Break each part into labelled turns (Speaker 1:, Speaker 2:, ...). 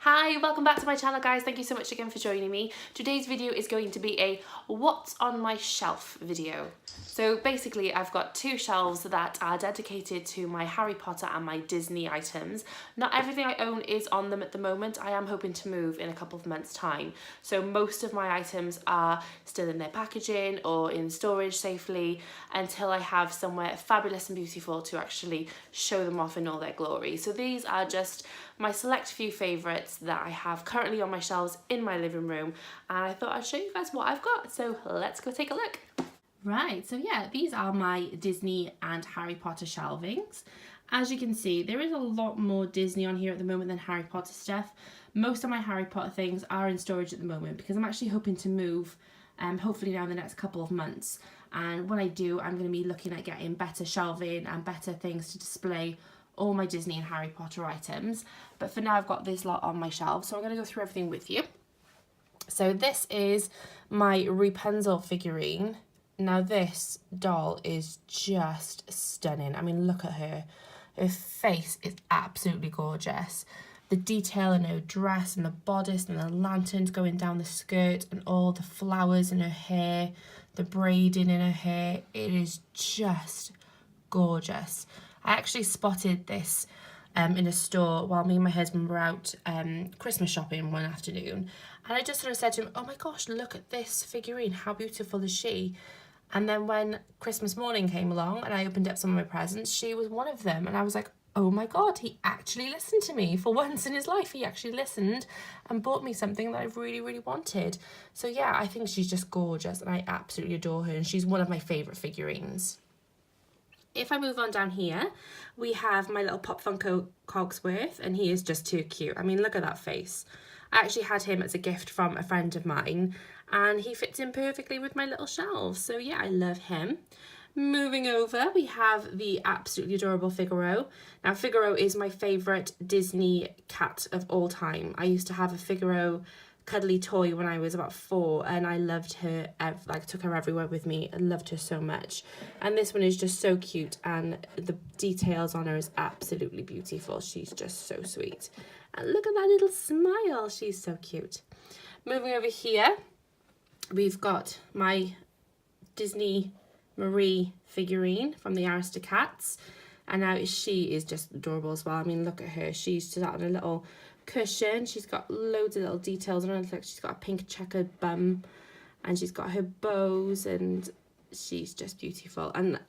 Speaker 1: Hi, welcome back to my channel guys. Thank you so much again for joining me. Today's video is going to be a what's on my shelf video. So basically I've got two shelves that are dedicated to my Harry Potter and my Disney items. Not everything I own is on them at the moment. I am hoping to move in a couple of months time. So most of my items are still in their packaging or in storage safely until I have somewhere fabulous and beautiful to actually show them off in all their glory. So these are just my select few favourites that I have currently on my shelves in my living room, and I thought I'd show you guys what I've got, so let's go take a look. Right, so yeah, these are my Disney and Harry Potter shelvings. As you can see, there is a lot more Disney on here at the moment than Harry Potter stuff. Most of my Harry Potter things are in storage at the moment because I'm actually hoping to move hopefully now in the next couple of months, and when I do I'm going to be looking at getting better shelving and better things to display all my Disney and Harry Potter items. But for now I've got this lot on my shelf, so I'm going to go through everything with you. So this is my Rapunzel figurine. Now this doll is just stunning. I mean, look at her. Her face is absolutely gorgeous. The detail in her dress and the bodice and the lanterns going down the skirt and all the flowers in her hair, the braiding in her hair, it is just gorgeous. I actually spotted this in a store while me and my husband were out Christmas shopping one afternoon, and I just sort of said to him, oh my gosh, look at this figurine, how beautiful is she? And then when Christmas morning came along and I opened up some of my presents, she was one of them, and I was like, oh my god, he actually listened to me. For once in his life, he actually listened and bought me something that I really wanted. So yeah, I think she's just gorgeous and I absolutely adore her, and she's one of my favourite figurines. If I move on down here, we have my little Pop Funko Cogsworth, and he is just too cute. I mean, look at that face. I actually had him as a gift from a friend of mine, and he fits in perfectly with my little shelves. So yeah, I love him. Moving over, we have the absolutely adorable Figaro. Now, Figaro is my favourite Disney cat of all time. I used to have a Figaro cuddly toy when I was about 4, and I loved her, like took her everywhere with me. I loved her so much, and this one is just so cute, and the details on her is absolutely beautiful. She's just so sweet, and look at that little smile, she's so cute. Moving over here, we've got my Disney Marie figurine from the Aristocats, and now she is just adorable as well. I mean, look at her, she's sat on a little cushion, she's got loads of little details on her. Like, she's got a pink checkered bum, and she's got her bows, and she's just beautiful. And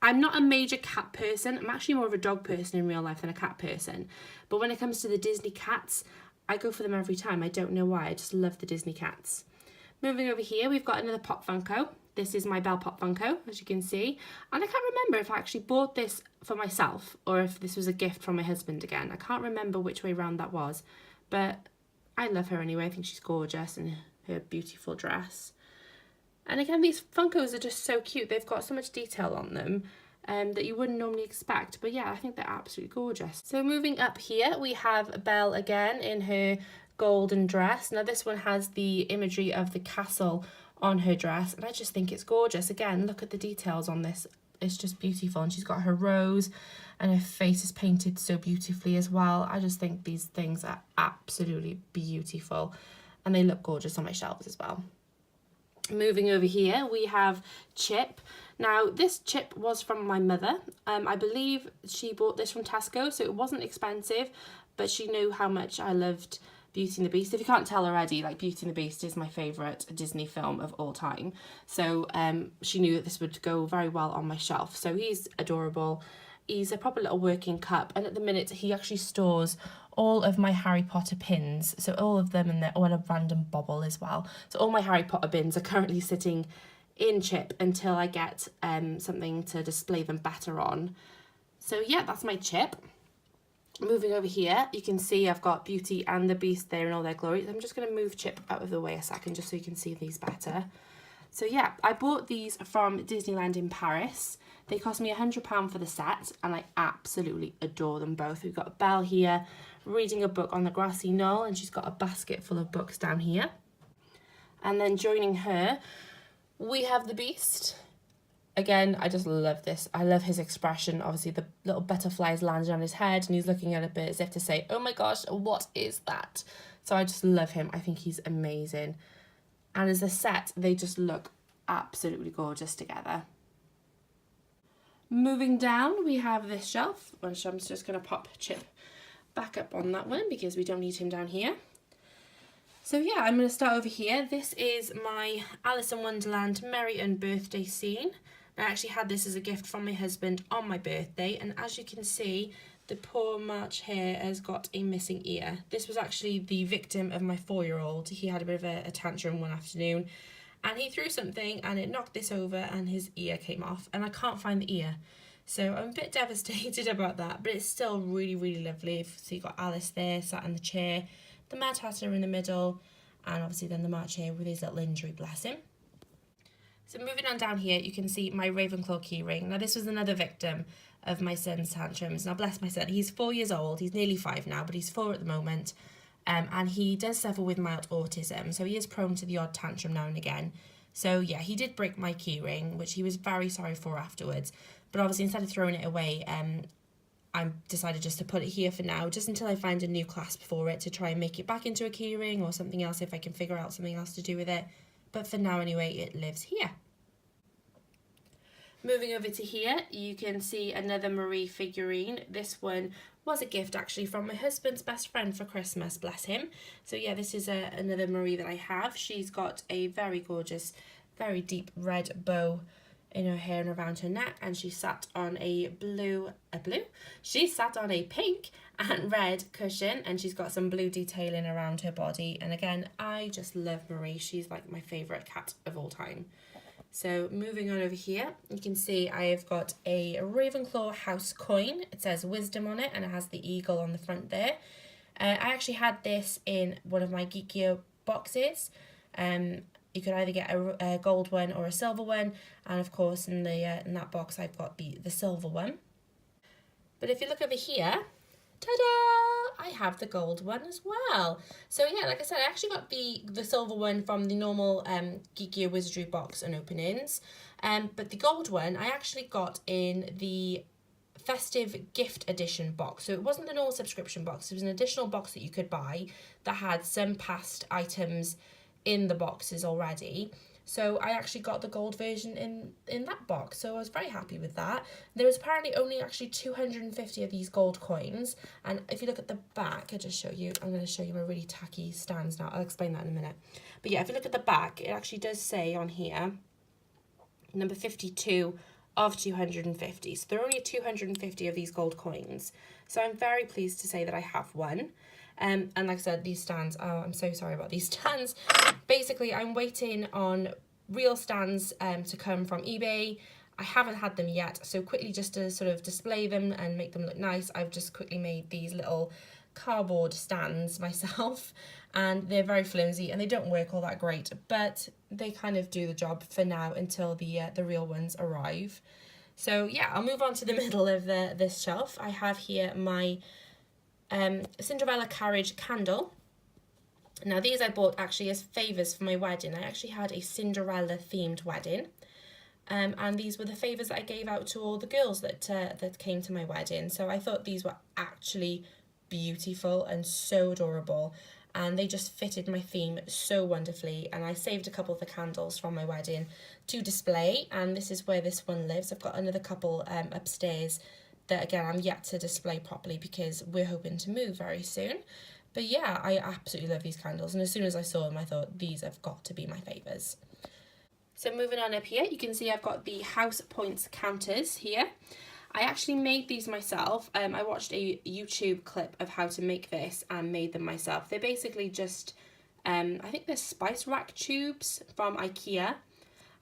Speaker 1: I'm not a major cat person, I'm actually more of a dog person in real life than a cat person, but when it comes to the Disney cats, I go for them every time. I don't know why, I just love the Disney cats. Moving over here, we've got another Pop Funko. This is my Belle Pop Funko, as you can see. And I can't remember if I actually bought this for myself or if this was a gift from my husband again. I can't remember which way round that was. But I love her anyway. I think she's gorgeous in her beautiful dress. And again, these Funkos are just so cute. They've got so much detail on them that you wouldn't normally expect. But yeah, I think they're absolutely gorgeous. So moving up here, we have Belle again in her golden dress. Now this one has the imagery of the castle on her dress, and I just think it's gorgeous. Again, look at the details on this, it's just beautiful, and she's got her rose and her face is painted so beautifully as well. I just think these things are absolutely beautiful, and they look gorgeous on my shelves as well. Moving over here, we have Chip. Now this Chip was from my mother. I believe she bought this from Tesco, so it wasn't expensive, but she knew how much I loved Beauty and the Beast. If you can't tell already, like, Beauty and the Beast is my favourite Disney film of all time. So she knew that this would go very well on my shelf. So he's adorable. He's a proper little working cup, and at the minute he actually stores all of my Harry Potter pins. So all of them, and they're all in a random bobble as well. So all my Harry Potter bins are currently sitting in Chip until I get something to display them better on. So yeah, that's my Chip. Moving over here, you can see I've got Beauty and the Beast there in all their glory. I'm just going to move Chip out of the way a second just so you can see these better. So yeah, I bought these from Disneyland in Paris. They cost me £100 for the set, and I absolutely adore them both. We've got Belle here reading a book on the grassy knoll, and she's got a basket full of books down here. And then joining her, we have the Beast. Again, I just love this. I love his expression. Obviously, the little butterflies landed on his head and he's looking at it a bit as if to say, oh my gosh, what is that? So I just love him. I think he's amazing. And as a set, they just look absolutely gorgeous together. Moving down, we have this shelf, which I'm just going to pop Chip back up on that one because we don't need him down here. So yeah, I'm going to start over here. This is my Alice in Wonderland Merry and birthday scene. I actually had this as a gift from my husband on my birthday, and as you can see, the poor March Hare has got a missing ear. This was actually the victim of my 4-year-old. He had a bit of a tantrum one afternoon, and he threw something and it knocked this over and his ear came off, and I can't find the ear. So I'm a bit devastated about that, but it's still really, really lovely. So you've got Alice there, sat in the chair, the Mad Hatter in the middle, and obviously then the March Hare with his little injury, bless him. So moving on down here, you can see my Ravenclaw keyring. Now this was another victim of my son's tantrums. Now bless my son, he's 4 years old, he's nearly 5 now, but he's 4 at the moment. And he does suffer with mild autism, so he is prone to the odd tantrum now and again. So yeah, he did break my keyring, which he was very sorry for afterwards. But obviously instead of throwing it away, I decided just to put it here for now, just until I find a new clasp for it to try and make it back into a keyring or something else if I can figure out something else to do with it. But for now anyway, it lives here. Moving over to here, you can see another Marie figurine. This one was a gift actually from my husband's best friend for Christmas, bless him. So yeah, this is another Marie that I have. She's got a very gorgeous, very deep red bow in her hair and around her neck, and she sat on she sat on a pink and red cushion, and she's got some blue detailing around her body. And again, I just love Marie. She's like my favourite cat of all time. So moving on over here, you can see I have got a Ravenclaw house coin. It says wisdom on it and it has the eagle on the front there. I actually had this in one of my Geekier boxes. You could either get a gold one or a silver one, and of course in that box I've got the silver one. But if you look over here, ta-da! I have the gold one as well. So yeah, like I said, I actually got the silver one from the normal Geekier Wizardry box and openings. But the gold one I actually got in the festive gift edition box. So it wasn't the normal subscription box, it was an additional box that you could buy that had some past items in the boxes already. So I actually got the gold version in that box, so I was very happy with that. There was apparently only actually 250 of these gold coins, and if you look at the back, I'm going to show you my really tacky stands now. I'll explain that in a minute. But yeah, if you look at the back, it actually does say on here, number 52 of 250. So there are only 250 of these gold coins. So I'm very pleased to say that I have one. And like I said, these stands, oh, I'm so sorry about these stands. Basically, I'm waiting on real stands to come from eBay. I haven't had them yet, so quickly just to sort of display them and make them look nice, I've just quickly made these little cardboard stands myself, and they're very flimsy and they don't work all that great, but they kind of do the job for now until the real ones arrive. So yeah, I'll move on to the middle of this shelf. I have here my Cinderella carriage candle. Now these I bought actually as favours for my wedding. I actually had a Cinderella themed wedding, and these were the favours that I gave out to all the girls that came to my wedding. So I thought these were actually beautiful and so adorable, and they just fitted my theme so wonderfully. And I saved a couple of the candles from my wedding to display, and this is where this one lives. I've got another couple upstairs that again I'm yet to display properly because we're hoping to move very soon. But yeah, I absolutely love these candles, and as soon as I saw them I thought these have got to be my favours. So moving on up here, you can see I've got the House Points counters here. I actually made these myself. I watched a YouTube clip of how to make this and made them myself. They're basically just, I think they're spice rack tubes from IKEA.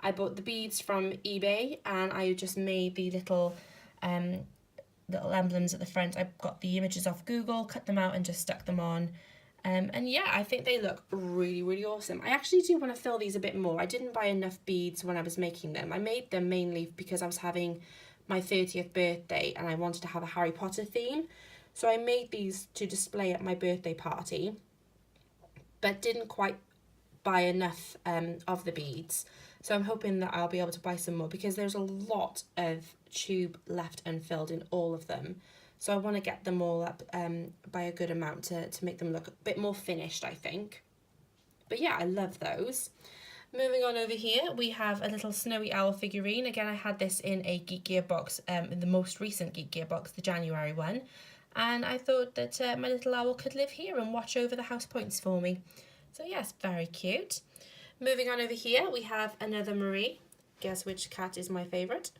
Speaker 1: I bought the beads from eBay and I just made the little emblems at the front. I got the images off Google, cut them out and just stuck them on. And yeah, I think they look really, really awesome. I actually do want to fill these a bit more. I didn't buy enough beads when I was making them. I made them mainly because I was having my 30th birthday and I wanted to have a Harry Potter theme. So I made these to display at my birthday party, but didn't quite buy enough of the beads.
Speaker 2: So I'm hoping that I'll be able to buy some more because there's a lot of tube left unfilled in all of them. So I want to get them all up by a good amount to make them look a bit more finished, I think. But yeah, I love those. Moving on over here, we have a little snowy owl figurine. Again, I had this in a Geek Gear box, in the most recent Geek Gear box, the January one. And I thought that my little owl could live here and watch over the house points for me. So yes, very cute. Moving on over here, we have another Marie. Guess which cat is my favourite?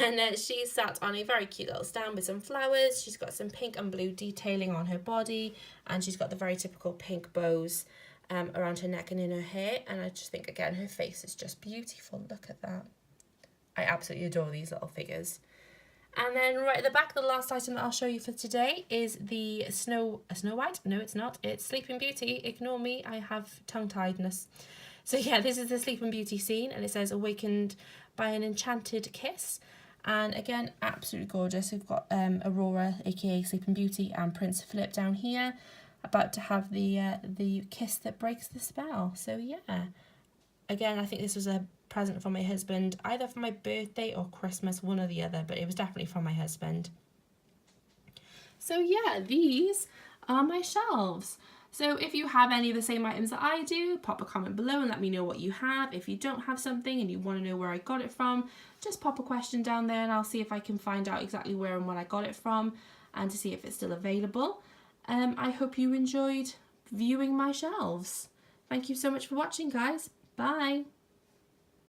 Speaker 2: And she's sat on a very cute little stand with some flowers. She's got some pink and blue detailing on her body, and she's got the very typical pink bows around her neck and in her hair. And I just think, again, her face is just beautiful. Look at that. I absolutely adore these little figures. And then right at the back, the last item that I'll show you for today is the Snow White. No, it's not. It's Sleeping Beauty. Ignore me. I have tongue-tiedness. So yeah, this is the Sleeping Beauty scene, and it says awakened by an enchanted kiss. And again, absolutely gorgeous. We've got Aurora, aka Sleeping Beauty, and Prince Philip down here, about to have the kiss that breaks the spell. So yeah, again, I think this was a present for my husband, either for my birthday or Christmas, one or the other, but it was definitely from my husband. So yeah, these are my shelves. So if you have any of the same items that I do, pop a comment below and let me know what you have. If you don't have something and you want to know where I got it from, just pop a question down there and I'll see if I can find out exactly where and when I got it from and to see if it's still available. I hope you enjoyed viewing my shelves. Thank you so much for watching, guys. Bye.